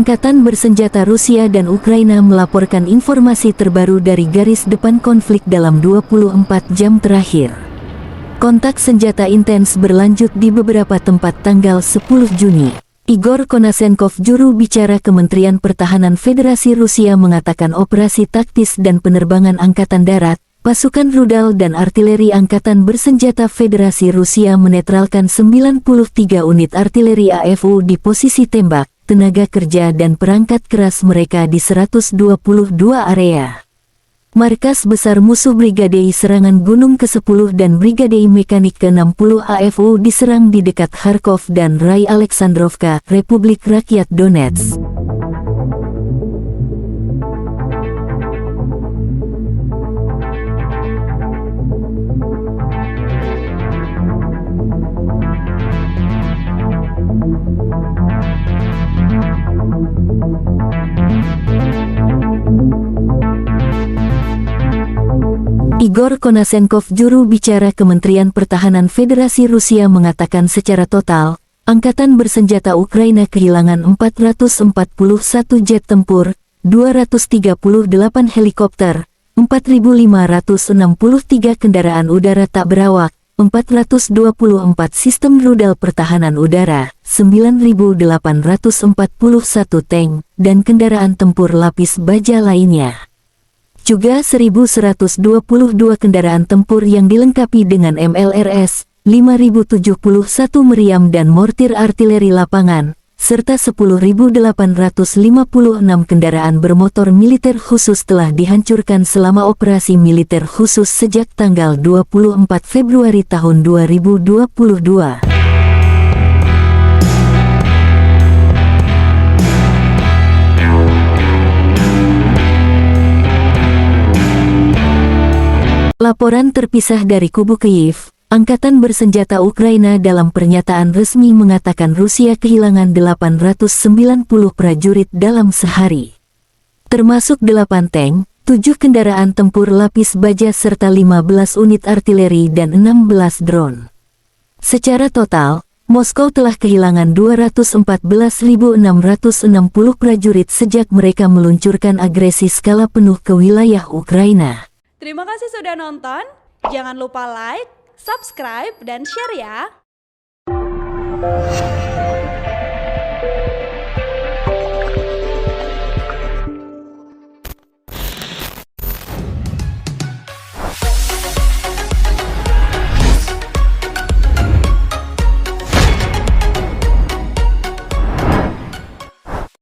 Angkatan bersenjata Rusia dan Ukraina melaporkan informasi terbaru dari garis depan konflik dalam 24 jam terakhir. Kontak senjata intens berlanjut di beberapa tempat tanggal 10 Juni. Igor Konashenkov, juru bicara Kementerian Pertahanan Federasi Rusia, mengatakan operasi taktis dan penerbangan angkatan darat, pasukan rudal dan artileri angkatan bersenjata Federasi Rusia menetralkan 93 unit artileri AFU di posisi tembak, tenaga kerja dan perangkat keras mereka di 122 area. Markas besar musuh Brigadei Serangan Gunung ke-10 dan Brigadei Mekanik ke-60 AFU diserang di dekat Kharkov dan Rai Alexandrovka, Republik Rakyat Donetsk. Igor Konashenkov, juru bicara Kementerian Pertahanan Federasi Rusia, mengatakan secara total, angkatan bersenjata Ukraina kehilangan 441 jet tempur, 238 helikopter, 4.563 kendaraan udara tak berawak, 424 sistem rudal pertahanan udara, 9.841 tank, dan kendaraan tempur lapis baja lainnya. Juga 1.122 kendaraan tempur yang dilengkapi dengan MLRS, 5.071 meriam dan mortir artileri lapangan, serta 10.856 kendaraan bermotor militer khusus telah dihancurkan selama operasi militer khusus sejak tanggal 24 Februari tahun 2022. Laporan terpisah dari kubu Kyiv. Angkatan bersenjata Ukraina dalam pernyataan resmi mengatakan Rusia kehilangan 890 prajurit dalam sehari, termasuk 8 tank, 7 kendaraan tempur lapis baja serta 15 unit artileri dan 16 drone. Secara total, Moskow telah kehilangan 214.660 prajurit sejak mereka meluncurkan agresi skala penuh ke wilayah Ukraina. Terima kasih sudah nonton, jangan lupa like, subscribe, dan share ya!